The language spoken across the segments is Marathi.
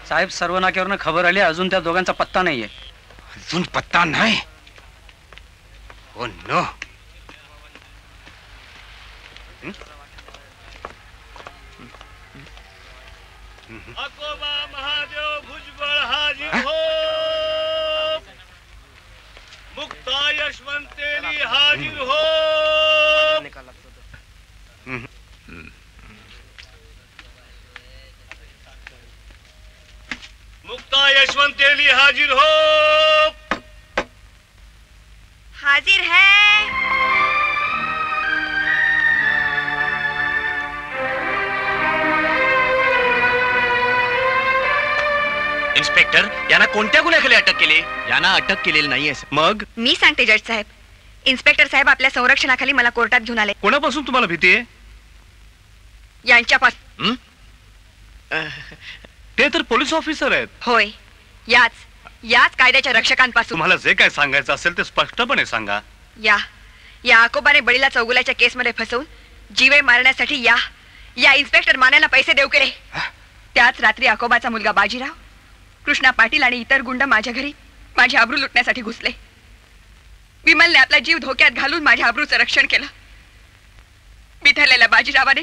साहेब, सर्व नाक्यावरनं खबर आली, अजून त्या दोघांचा पत्ता नाहीये. अजून पत्ता नाही? Oh no. अकोबा महादेव भुजबळ हाजीर हो. मुक्ता यशवंतेली हाजीर हो. मुक्ता यशवंतेली हाजिर हो. हाजिर है. इन्स्पेक्टर, यांना कोणत्या गुन्ह्याखाली अटक केली? यांना अटक केलेली नाहीये. मग मी सांगते जज साहेब. इन्स्पेक्टर साहेब आपल्या संरक्षणाखाली मला कोर्टात घेऊन आले. कोणापासून तुम्हाला भीती आहे? यांच्यापासून. ते तर पोलीस ऑफिसर आहेत. होय, याच कायद्याच्या रक्षकांपासून. तुम्हाला जे काय सांगायचं असेल ते स्पष्टपणे सांगा. या आकोबाने बळीला चौगुल्याच्या केसमध्ये फसवून जीवे मारण्यासाठी या इन्स्पेक्टर मान्याला पैसे देऊ केले. त्याच रात्री आकोबाचा मुलगा बाजीराव, कृष्णा पाटील आणि इतर गुंड माझ्या घरी माझी आबरू लुटण्यासाठी घुसले. विमलने आपला जीव धोक्यात घालून माझ्या आबरूचं रक्षण केलं. बिथरलेल्या बाजीरावाने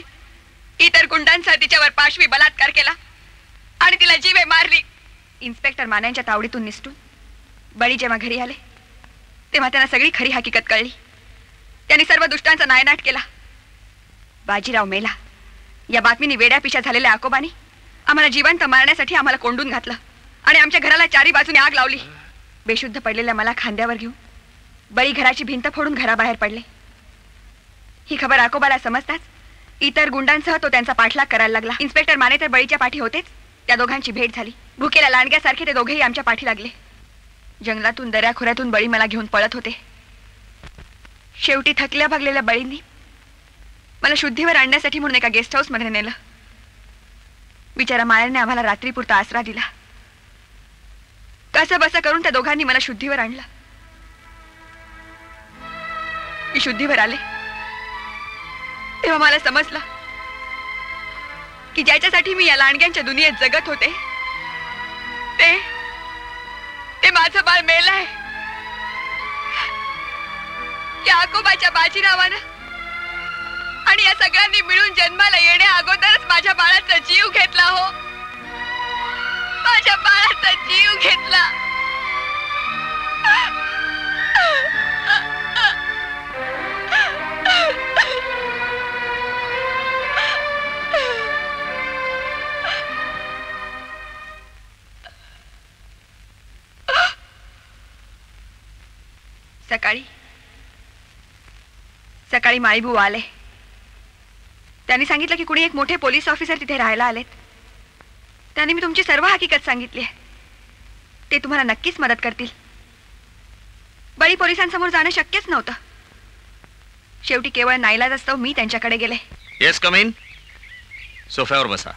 इतर गुंडांसह तिच्यावर पाशवी बलात्कार केला आणि तिला जीवे मारली. इन्स्पेक्टर मान्यांच्या तावडीतून निसटून बळी जेव्हा घरी आले तेव्हा त्यांना सगळी खरी हकीकत कळली. त्यांनी सर्व दुष्टांचा नायनाट केला. बाजीराव मेला या बातमीने वेड्या पिशा झालेल्या आकोबानी आम्हाला जिवंत मारण्यासाठी आम्हाला कोंडून घातलं आणि आमच्या घराला चारी बाजूने आग लावली. बेशुद्ध पडलेल्या मला खांद्यावर घेऊन बळी घराची भिंत फोडून घराबाहेर पडले. ही खबर आकोबाला समजताच इतर गुंडांसह तो त्यांचा पाठलाग करायला लागला. इन्स्पेक्टर माने तर बळीच्या पाठी होतेच. त्या दोघांची भेट झाली. भुकेल्या लांडग्यासारखे ते दोघेही आमच्या पाठी लागले. जंगलातून दऱ्याखोऱ्यातून बळी मला घेऊन पळत होते. शेवटी थकल्या भागलेल्या बळींनी मला शुद्धीवर आणण्यासाठी म्हणून एका गेस्ट हाऊस मध्ये नेलं. बिचारा माळ्याने आम्हाला रात्रीपुरता आसरा दिला. कसं बसं करून त्या दोघांनी मला शुद्धीवर आणलं. मी शुद्धीवर आले तेव्हा मला समजलं की ज्याच्यासाठी मी या लांडग्यांच्या दुनियेत जगत होते ते माझं बाळ मेलंय. या आकोबाच्या बाजीरावानं आणि या सगळ्यांनी मिळून जन्माला येण्या अगोदरच माझ्या बाळाचा जीव घेतला. हो, माझ्या बाळाचा जीव घेतला. सकाळी माळीबू आले. त्यांनी सांगितलं की कुणी एक मोठे पोलीस ऑफिसर तिथे राहायला आलेत. त्यांनी मी तुमची सर्व हकीकत सांगितली आहे. ते तुम्हाला नक्कीच मदत करतील. बळी पोलिसांसमोर जाणं शक्यच नव्हतं. शेवटी केवळ नाईलाजास्तव मी त्यांच्याकडे गेले. Yes, come in. सोफ्यावर बसा.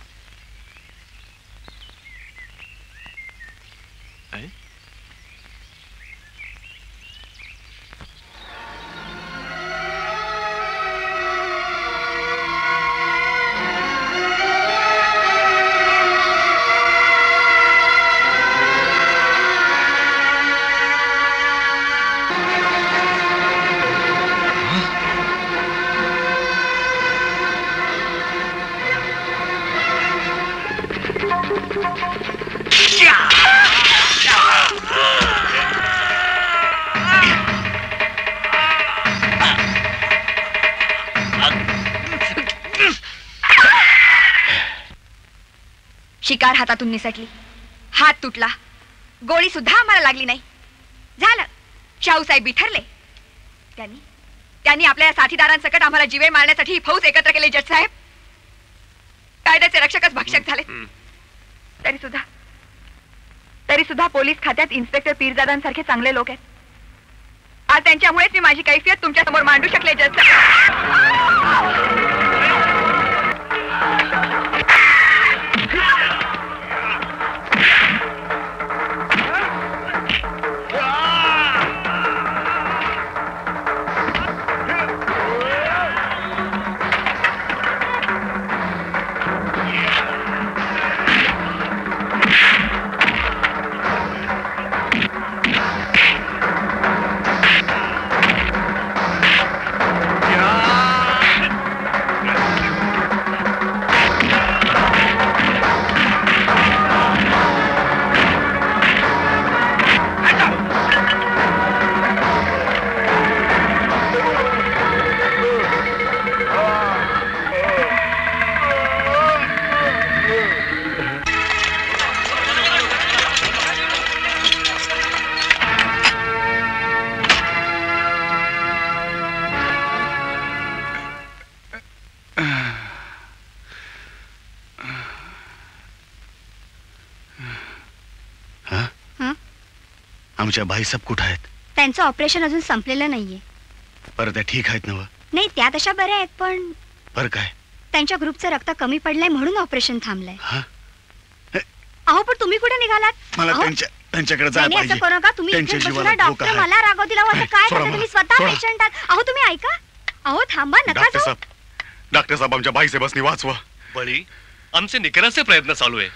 शिकार हातातून निसटली. हात तुटला. गोळी सुद्धा आम्हाला लागली नाही. झालं. शाहूसाहेब बिथरले. त्यांनी आपल्या साथीदारांसकट आम्हाला जीवे मारण्यासाठी फौज एकत्र केले. जज साहेब, कायद्याचे रक्षकच भक्षक झाले. तरी सुद्धा पोलीस खात्यात इन्स्पेक्टर पीरजादांसारखे चांगले लोक आहेत. आज त्यांच्यामुळेच मी माझी कैफियत तुमच्या समोर मांडू शकले. जज साहेब, आमच्या बाईसाहेब कुठं आहेत? त्यांचं ऑपरेशन अजून संपलेलं नाहीये. बरं त्या ठीक आहेत ना? नाही, त्या तशा बऱ्या आहेत, पण बरं काय? त्यांच्या ग्रुपचं रक्त कमी पडलंय म्हणून ऑपरेशन थांबलंय. हा? अहो, पण तुम्ही कुठे निघालात? मला अहो, त्यांच्याकडे जायला नाही, असं पाहिजे. करू नका. तुम्ही त्यांच्या इथेच बसून जीवाला धोका डॉक्टर आहे. मला रागव दिला होता. काय सोडा करता मला, तुम्ही? स्वतः सोडा. पेशंट आहात. अहो, तुम्ही ऐका. अहो, थांबा, नका जाऊ. डॉक्टर साहेब आमच्या बाईसाहेबांनी वाचवा. बळी आमचे निकराचे प्रयत्न चालू आहे.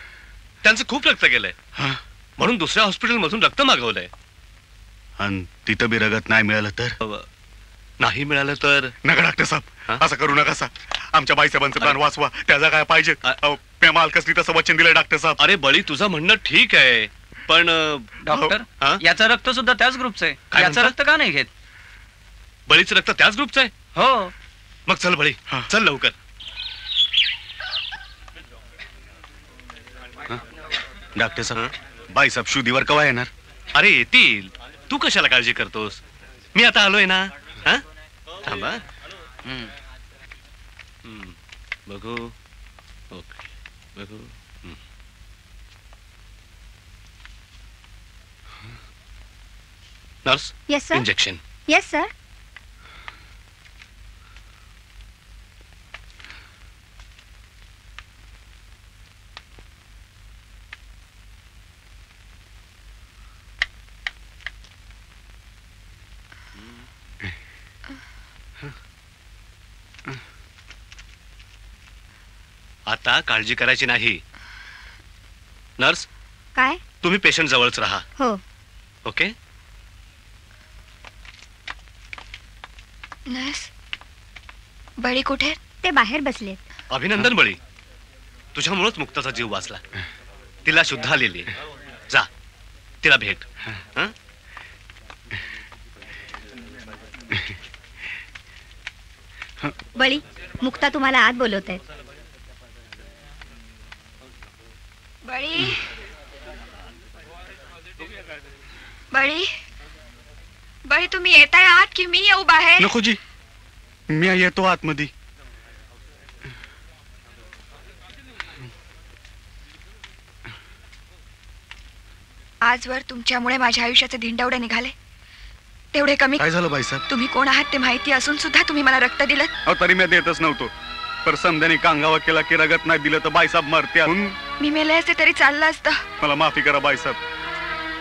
त्यांचं खूप रक्त गेलंय हा? म्हणून दुसऱ्या हॉस्पिटल मधून रक्त मागवलंय. आणि तिथं बी रगत नाही मिळालं तर? नाही मिळालं तर नका डॉक्टर हा? साहेब, असं करू नका सा. आमच्या बाईसाहेबांचं प्राण वाचवा. त्याचा काय पाहिजे? मालकसनी तसं वचन दिलंय डॉक्टर साहेब. अरे बळी तुझं म्हणणं ठीक आहे, पण डॉक्टर हा? याचं रक्त सुद्धा त्याच ग्रुपचं आहे. काय याचं म्हणता? रक्त का नाही घेत? बळीचं रक्त त्याच ग्रुपचं आहे. हो. मग चल बळी, हा. चल लवकर. डॉक्टर साहेब, बाईसाहेब शुद्धीवर कवा येणार? अरे येतील, तू कशाला काळजी करतोस? मी आता आलोय ना. हा? थांबा. हम्म. बघू. ओके, बघू. Nurse, yes sir. Injection. Yes sir. आता काळजी करायची नाही. नर्स, काय? तुम्ही पेशंट जवळच राहा. हो. ओके. नर्स, बळी कुठे? ते बाहेर बसलेत. अभिनंदन बळी, तुझ्यामुळेच मुक्ताचा जीव वाचला. तिला शुद्ध आलेली. जा, तिला भेट. हं? बळी, मुक्ता तुम्हाला आत बोलवत आहेत. बळी, बळी, बळी, तुम्ही येताय आत की मी येऊ बाहेर? नको जी, मी येतो आतमध्ये. आजवर तुमच्यामुळे माझ्या आयुष्याचे धिंडवडे निघाले. तेवढे कमी. काय झालं बाईसाहेब? तुम्ही कोण आहात ते माहिती असून सुद्धा तुम्ही मला रक्त दिलं. अहो, तरी मी देतच नव्हतो. पर समध्याने कांगावा केला की रगत नाही दिलं तर बाईसाहेब मरते. मी मेले असते तरी चाललं असतं. मला माफी करा बाईसाहेब.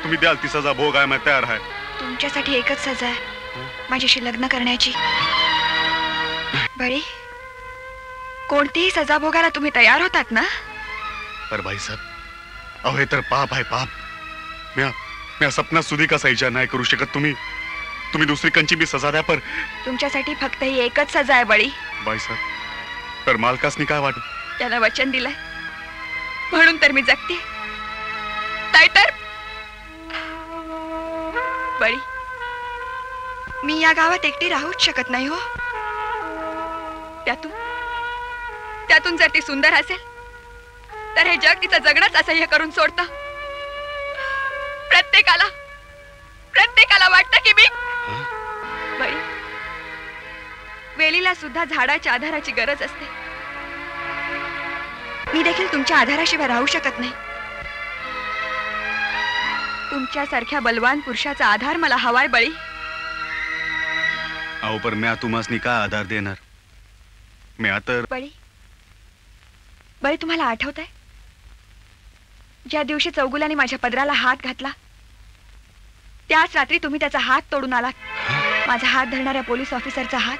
तुम्ही द्याल ती सजा भोगाय मी तयार आहे. तुमच्यासाठी एकच सजा आहे, माझ्याशी लग्न करण्याची. बळी, कोणतीही सजा भोगायला तुम्ही तयार होतात ना? पर बाईसाहेब, अहो हे तर पाप आहे, पाप. मी सपनात सुधी कसा विचार नाही करू शकत. तुम्ही दुसरी कंची बी सजा द्या. पर तुमच्यासाठी फक्त ही एकच सजा आहे बळी. बाईसाहेब, तर मालकासनी काय वाटत? त्याला वचन दिलंय म्हणून तर मी जगते. नाहीतर बळी, मी या गावात एकटी राहूच शकत नाही हो. त्यातून जर ती सुंदर असेल तर हे जग तिचं जगणंच असह्य करून सोडतं. प्रत्येकाला वाटतं की मी बळी, वेलीला सुद्धा झाडाच्या आधाराची गरज असते. मी देखील तुमच्या आधाराशिवाय राहू शकत नाही. तुमच्यासारख्या बलवान पुरुषाचा आधार मला हवाय बळी. अहो पर म्या तुम्हासनी काय आधार देणार? म्या तर बळी, तुम्हाला आठवत आहे ज्या दिवशी चौगुलाने माझ्या पदराला हात घातला त्याच रात्री तुम्ही त्याचा हात तोडून आलात. माझा हात धरणाऱ्या पोलीस ऑफिसरचा हात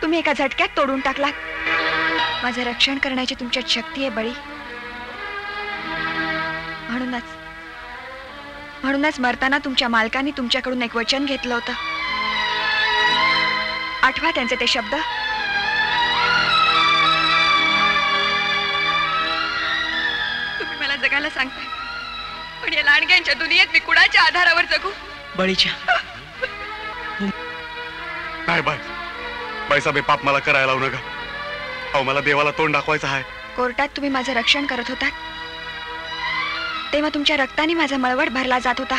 तुम्ही एका झटक्यात तोडून टाकलात. माझं रक्षण करण्याची तुमच्यात शक्ती आहे बळी. म्हणूनच मरताना तुमच्या मालकाने तुमच्याकडून एक वचन घेतलं होतं. आठवा त्यांचे ते शब्द. तुम्ही मला जगायला सांगताय, पण या लांडग्यांच्या दुनियेत मी कुणाच्या आधारावर जगू? बळीच्या नाही बाईसाहेब, हे पाप मला करायला लावू नका. अहो मला देवाला तोंड दाखवायचं आहे. कोर्टात तुम्ही माझं रक्षण करत होतात तेव्हा तुमच्या रक्ताने माझा मळवट भरला जात होता.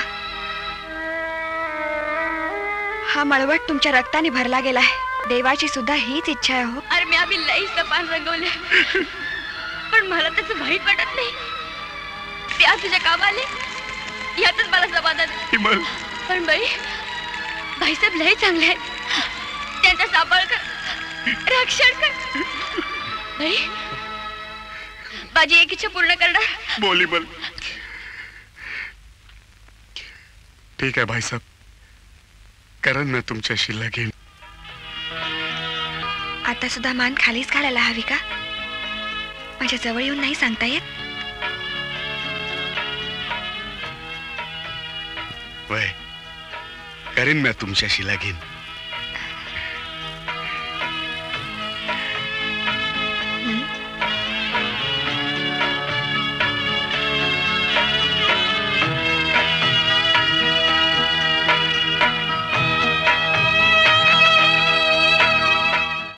हा मळवट तुमच्या रक्ताने भरला गेलाय. देवाची सुद्धा हीच इच्छा आहे हो. अरे मी आम्ही लई सपान रंगवले, पण मला त्याचं वाईट वाटत नाही. ते आज तुझ्या कामाले यातच मला समाधान आहे. विमल पण बाईसाहेब लय चांगले आहेत. त्यांचा सांभाळ कर, रक्षण कर. बाई माझी एक इच्छा पूर्ण करणार. बोल विमल. ठीक आहे भाईसाहेब, कारण मी तुमच्याशी लगीन. आता सुद्धा मान खालीच घालायला हवी का? माझ्या जवळ येऊन नाही सांगता येत? वय करीन मी तुमच्याशी लगीन.